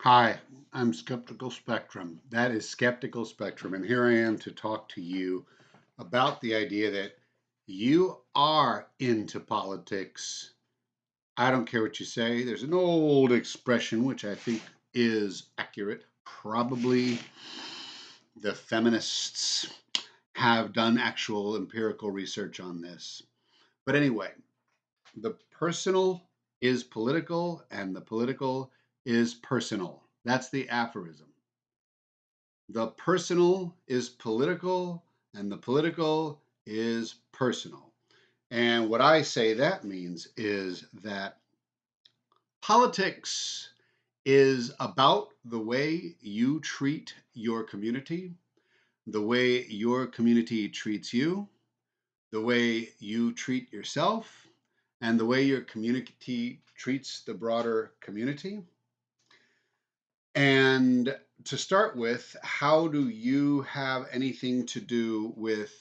Hi, I'm Skeptical Spectrum. That is Skeptical Spectrum. And here I am to talk to you about the idea that you are into politics. I don't care what you say. There's an old expression which I think is accurate. Probably the feminists have done actual empirical research on this. But anyway, the personal is political and the political is personal. That's the aphorism. The personal is political and the political is personal. And what I say that means is that politics is about the way you treat your community, the way your community treats you, the way you treat yourself, and the way your community treats the broader community. And to start with, how do you have anything to do with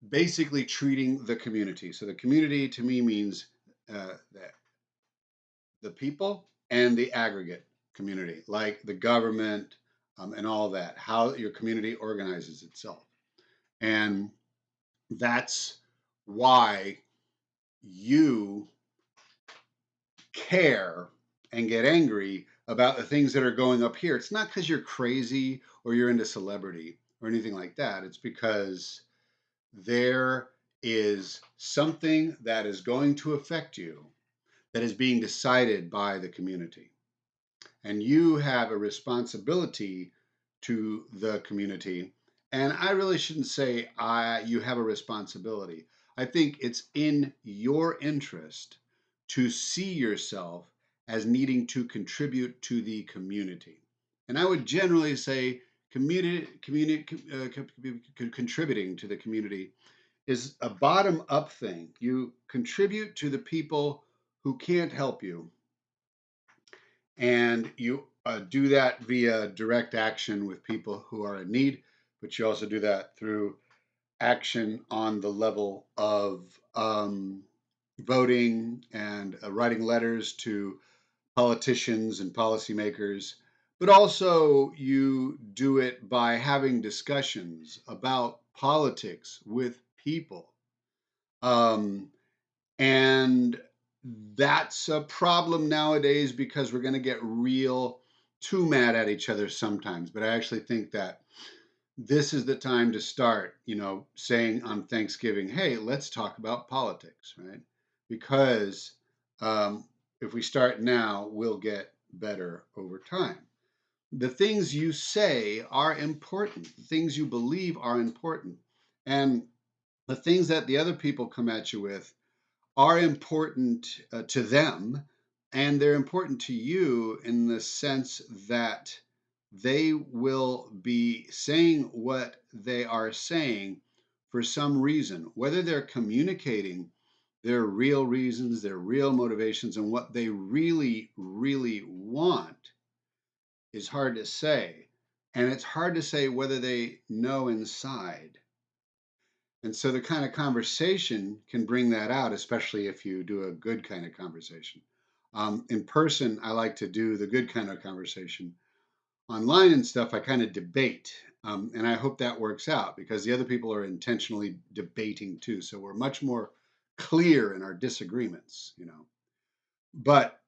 basically treating the community? So the community to me means the people and the aggregate community, like the government and all that, how your community organizes itself. And that's why you care and get angry about the things that are going up here. It's not because you're crazy or you're into celebrity or anything like that. It's because there is something that is going to affect you that is being decided by the community. And you have a responsibility to the community. And I really shouldn't say you have a responsibility. I think it's in your interest to see yourself as needing to contribute to the community. And I would generally say contributing to the community is a bottom up thing. You contribute to the people who can't help you, and you do that via direct action with people who are in need, but you also do that through action on the level of voting and writing letters to politicians and policymakers, but also you do it by having discussions about politics with people. Um, and that's a problem nowadays because we're going to get real too mad at each other sometimes. But I actually think that this is the time to start, saying on Thanksgiving, hey, let's talk about politics, right? Because um, if we start now, we'll get better over time. The things you say are important, the things you believe are important. And the things that the other people come at you with are important to them, and they're important to you in the sense that they will be saying what they are saying for some reason, whether they're communicating their real reasons, their real motivations, and what they really, really want is hard to say. And it's hard to say whether they know inside. And so the kind of conversation can bring that out, especially if you do a good kind of conversation. In person, I like to do the good kind of conversation. Online and stuff, I kind of debate. And I hope that works out because the other people are intentionally debating too. So we're much more clear in our disagreements. But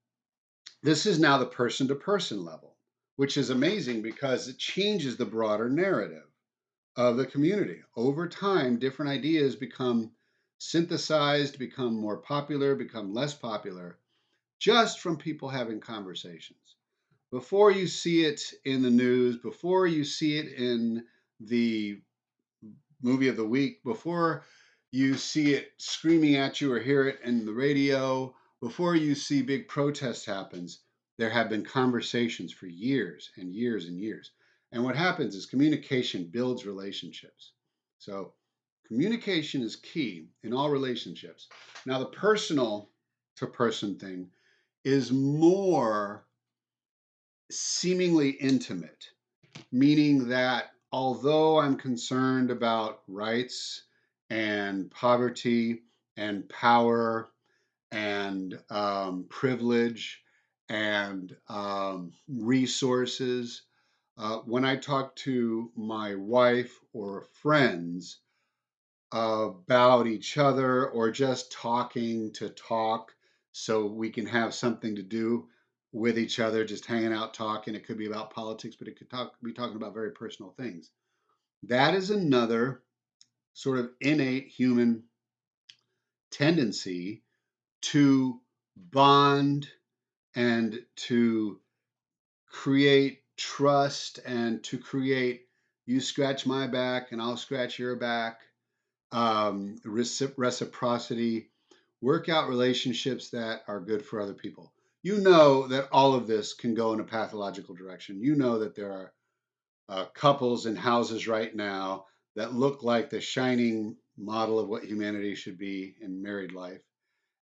this is now the person to person level, which is amazing because it changes the broader narrative of the community. Over time, different ideas become synthesized, become more popular, become less popular, just from people having conversations. Before you see it in the news, before you see it in the movie of the week, before you see it screaming at you or hear it in the radio, before you see big protests happens, there have been conversations for years and years and years. And what happens is communication builds relationships. So communication is key in all relationships. Now the personal to person thing is more seemingly intimate, meaning that although I'm concerned about rights and poverty and power and privilege and resources. When I talk to my wife or friends about each other, or just talking to talk so we can have something to do with each other, just hanging out talking, it could be about politics, but it could be talking about very personal things. That is another sort of innate human tendency to bond and to create trust and to create, you scratch my back and I'll scratch your back, reciprocity, work out relationships that are good for other people. You know that all of this can go in a pathological direction. You know that there are couples in houses right now that look like the shining model of what humanity should be in married life.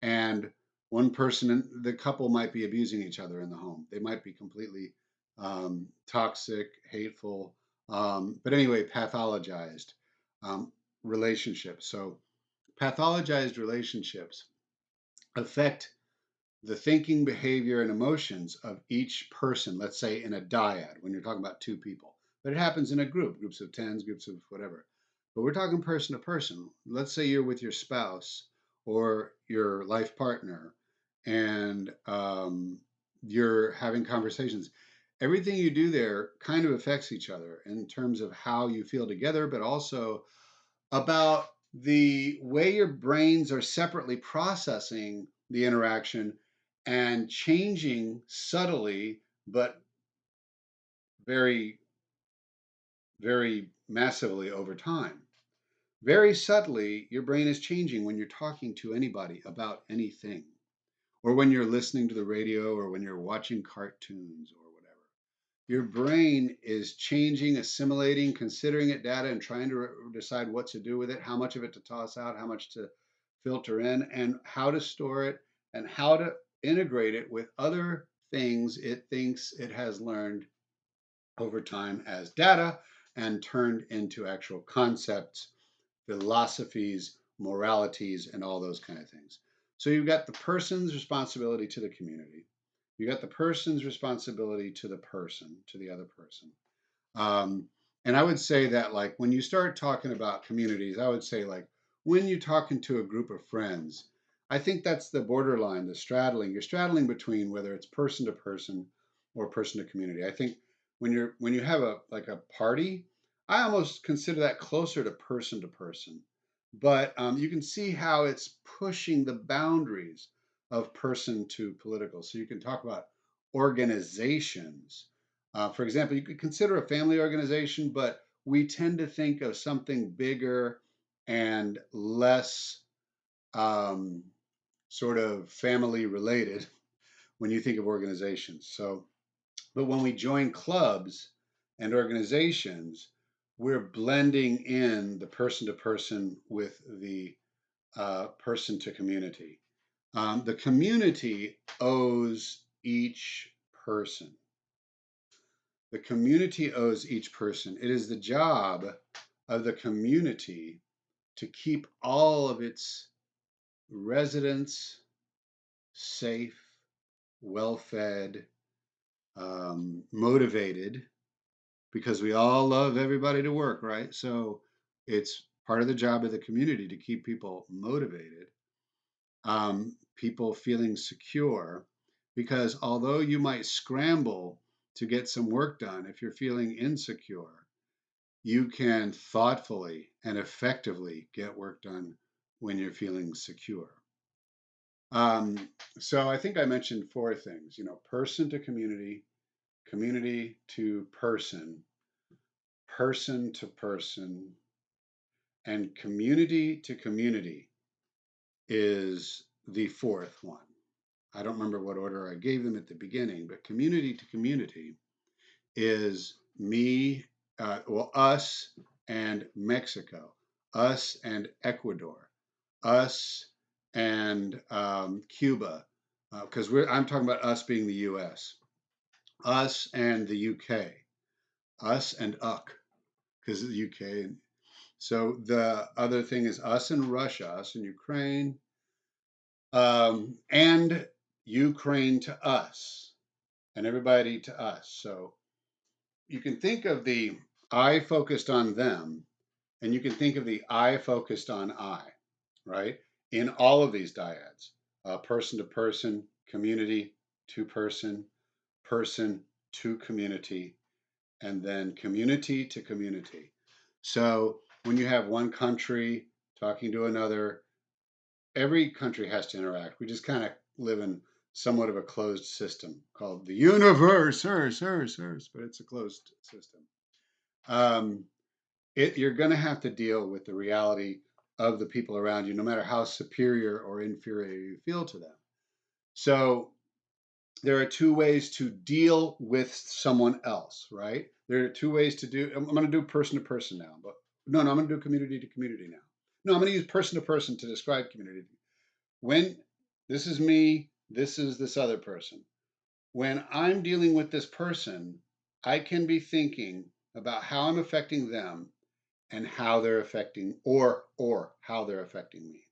And one person, the couple might be abusing each other in the home. They might be completely toxic, hateful, but anyway, pathologized um, relationships. So, pathologized relationships affect the thinking, behavior, and emotions of each person, let's say in a dyad, when you're talking about two people. But it happens in a group, groups of tens, groups of whatever. But we're talking person to person. Let's say you're with your spouse or your life partner, and you're having conversations. Everything you do there kind of affects each other in terms of how you feel together, but also about the way your brains are separately processing the interaction and changing subtly, but very, very massively over time. Very subtly, your brain is changing when you're talking to anybody about anything, or when you're listening to the radio, or when you're watching cartoons, or whatever. Your brain is changing, assimilating, considering it data, and trying to decide what to do with it, how much of it to toss out, how much to filter in, and how to store it, and how to integrate it with other things it thinks it has learned over time as data and turned into actual concepts, philosophies, moralities, and all those kind of things. So you've got the person's responsibility to the community. You got the person's responsibility to the person, to the other person. Um, and I would say that, like, when you start talking about communities, I would say, like, when you're talking to a group of friends, I think that's the borderline, the straddling. You're straddling between whether it's person to person or person to community. I think when you have a like a party, I almost consider that closer to person. But you can see how it's pushing the boundaries of person to political. So you can talk about organizations, for example, you could consider a family organization, but we tend to think of something bigger and less um, sort of family related when you think of organizations. So, but when we join clubs and organizations, we're blending in the person to person with the person to community. The community owes each person. The community owes each person. It is the job of the community to keep all of its residents safe, well fed, motivated, because we all love everybody to work, right? So it's part of the job of the community to keep people motivated, people feeling secure, because although you might scramble to get some work done, if you're feeling insecure, you can thoughtfully and effectively get work done when you're feeling secure. Um, so I think I mentioned four things, person to community, community to person, person to person, and community to community is the fourth one. I don't remember what order I gave them at the beginning, but community to community is me, us and Mexico, us and Ecuador, us and Cuba, because I'm talking about us being the U.S., us and the U.K., us and UK, because of the U.K. So the other thing is us and Russia, us and Ukraine, and Ukraine to us. and everybody to us. So you can think of the I focused on them, and you can think of the I focused on I, right? In all of these dyads, person to person, community to person, person to community, and then community to community. So when you have one country talking to another, every country has to interact. We just kind of live in somewhat of a closed system called the universe, but it's a closed system. Um, you're going to have to deal with the reality of the people around you, no matter how superior or inferior you feel to them. So there are two ways to deal with someone else, right? There are two ways to do. I'm going to do person to person now, but no, I'm going to do community to community now. No, I'm going to use person to person to describe community. When this is me, this is this other person. When I'm dealing with this person, I can be thinking about how I'm affecting them and how they're affecting or how they're affecting me.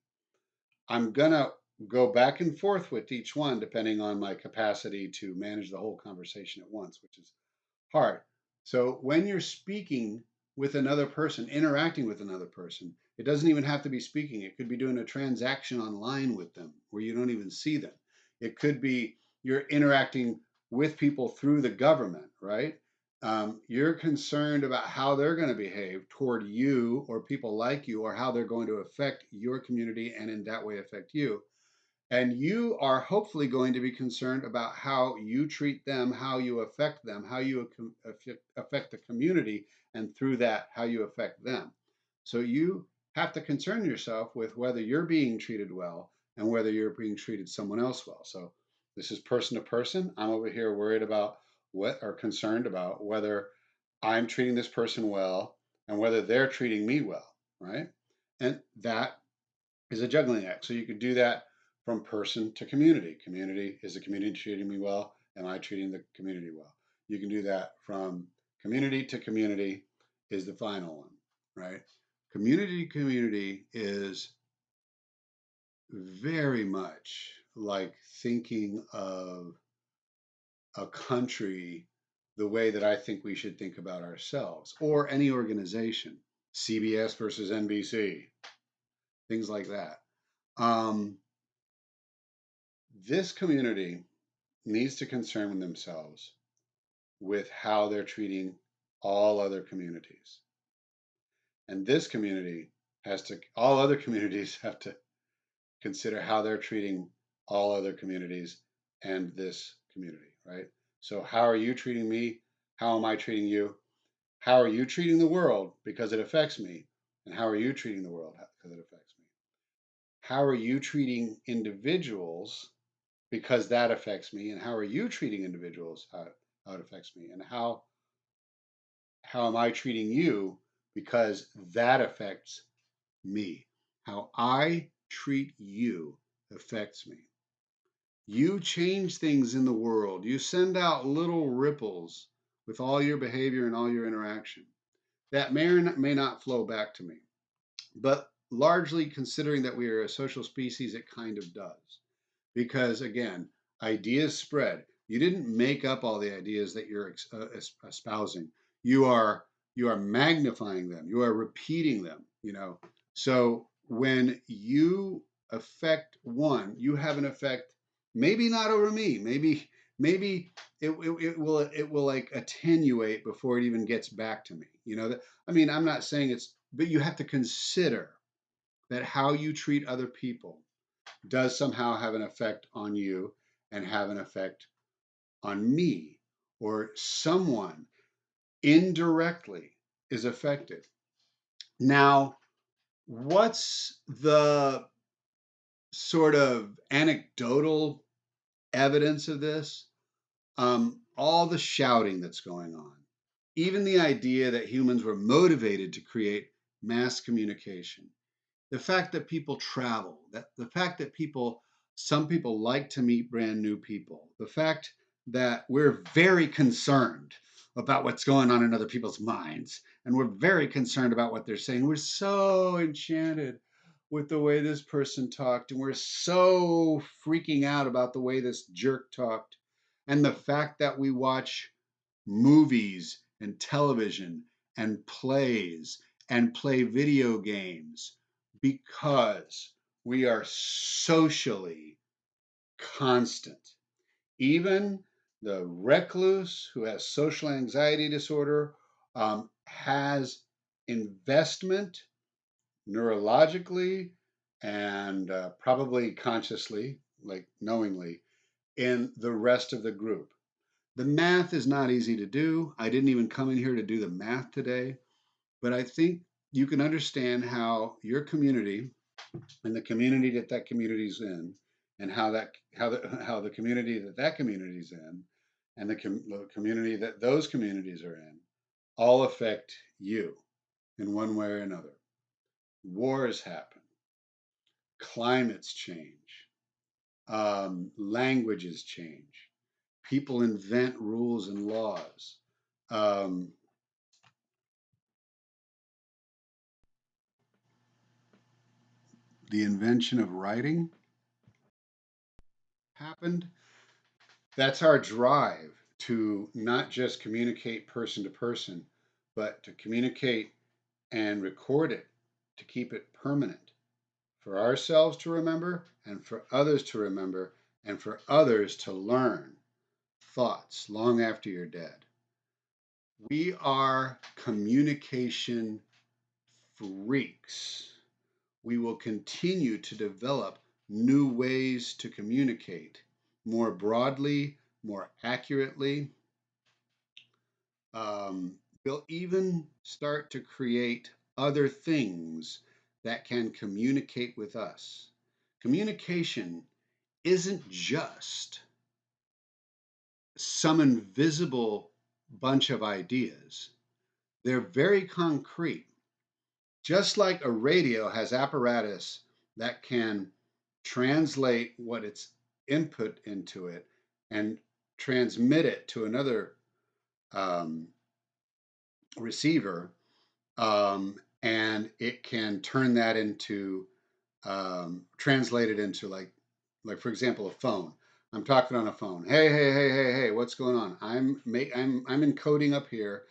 I'm gonna go back and forth with each one depending on my capacity to manage the whole conversation at once, which is hard. So when you're speaking with another person, interacting with another person, it doesn't even have to be speaking. It could be doing a transaction online with them where you don't even see them. It could be you're interacting with people through the government, right? You're concerned about how they're going to behave toward you or people like you, or how they're going to affect your community and in that way affect you. And you are hopefully going to be concerned about how you treat them, how you affect them, how you affect the community, and through that, how you affect them. So you have to concern yourself with whether you're being treated well and whether you're being treated someone else well. So this is person to person. I'm over here worried about what or concerned about whether I'm treating this person well and whether they're treating me well, right? And that is a juggling act. So you could do that from person to community. Community, is the community treating me well? Am I treating the community well? You can do that from community to community, is the final one, right? Community to community is very much like thinking of a country the way that I think we should think about ourselves or any organization, CBS versus NBC, things like that. Um, this community needs to concern themselves with how they're treating all other communities. And this community all other communities have to consider how they're treating all other communities and this community, right? So, how are you treating me? How am I treating you? How are you treating the world because it affects me? And how are you treating the world because it affects me? How are you treating individuals because that affects me? And how are you treating individuals? How it affects me? And how am I treating you because that affects me? How I treat you affects me. You change things in the world. You send out little ripples with all your behavior and all your interaction. That may or may not flow back to me. But largely considering that we are a social species, it kind of does. Because again, ideas spread. You didn't make up all the ideas that you're espousing. You are magnifying them. You are repeating them. So when you affect one, you have an effect. Maybe not over me. Maybe it will like attenuate before it even gets back to me. I mean, I'm not saying it's, but you have to consider that how you treat other people does somehow have an effect on you and have an effect on me, or someone indirectly is affected. Now, what's the sort of anecdotal evidence of this? All the shouting that's going on, even the idea that humans were motivated to create mass communication, the fact that people travel, that the fact that some people like to meet brand new people, the fact that we're very concerned about what's going on in other people's minds, and we're very concerned about what they're saying. We're so enchanted with the way this person talked, and we're so freaking out about the way this jerk talked. and the fact that we watch movies and television and plays and play video games because we are socially constant. Even the recluse who has social anxiety disorder has investment neurologically and probably consciously, like knowingly, in the rest of the group. The math is not easy to do. I didn't even come in here to do the math today, but I think you can understand how your community and the community that that community's in, and how the community that that community's in, and the community that those communities are in, all affect you in one way or another. Wars happen, climates change, languages change, people invent rules and laws. Um, the invention of writing happened. That's our drive to not just communicate person to person, but to communicate and record it to keep it permanent for ourselves to remember and for others to remember and for others to learn thoughts long after you're dead. We are communication freaks. We will continue to develop new ways to communicate more broadly, more accurately. We'll even start to create other things that can communicate with us. Communication isn't just some invisible bunch of ideas, they're very concrete. Just like a radio has apparatus that can translate what it's input into it and transmit it to another um, receiver, and it can turn that into translate it into like for example a phone. I'm talking on a phone. Hey, what's going on? I'm encoding up here.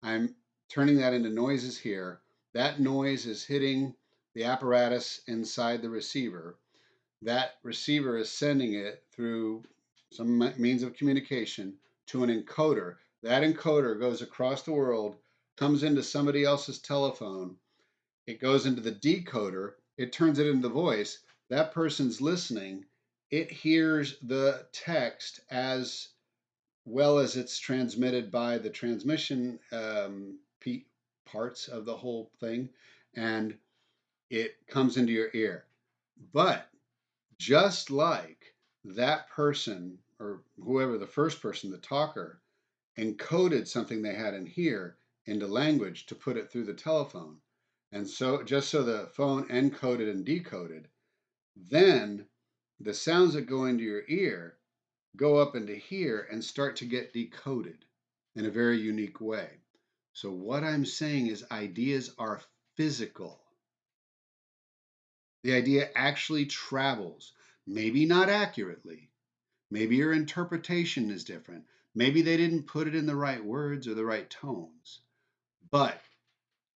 I'm turning that into noises here. That noise is hitting the apparatus inside the receiver. That receiver is sending it through some means of communication to an encoder. That encoder goes across the world, comes into somebody else's telephone. It goes into the decoder. It turns it into voice. That person's listening. It hears the text as well as it's transmitted by the transmission parts of the whole thing, and it comes into your ear. But just like that person or whoever the first person, the talker, encoded something they had in here into language to put it through the telephone. And so, just so the phone encoded and decoded, then the sounds that go into your ear go up into here and start to get decoded in a very unique way. So, what I'm saying is, ideas are physical. The idea actually travels, maybe not accurately. Maybe your interpretation is different. Maybe they didn't put it in the right words or the right tones. But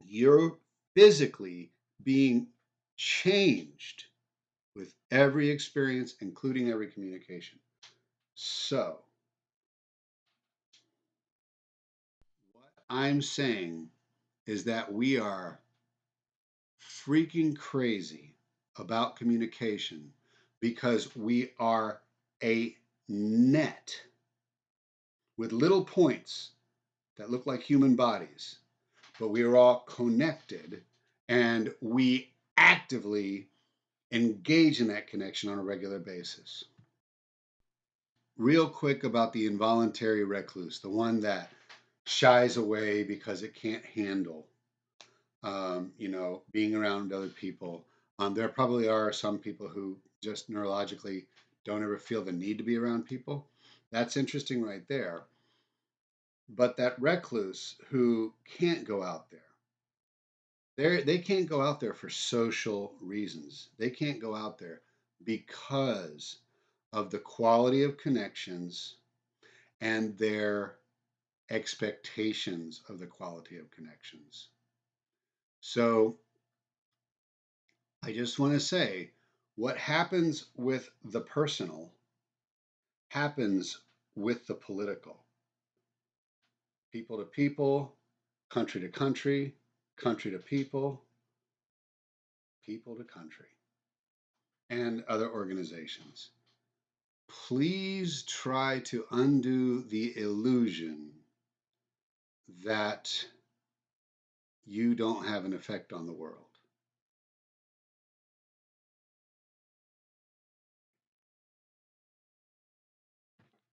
you're physically being changed with every experience, including every communication. So, what I'm saying is that we are freaking crazy about communication because we are a net with little points that look like human bodies, but we are all connected and we actively engage in that connection on a regular basis. Real quick about the involuntary recluse, the one that shies away because it can't handle, being around other people. There probably are some people who just neurologically don't ever feel the need to be around people. That's interesting right there. But that recluse who can't go out there, they can't go out there for social reasons. They can't go out there because of the quality of connections and their expectations of the quality of connections. So I just want to say what happens with the personal happens with the political. People to people, country to country, country to people, people to country, and other organizations. Please try to undo the illusion that you don't have an effect on the world.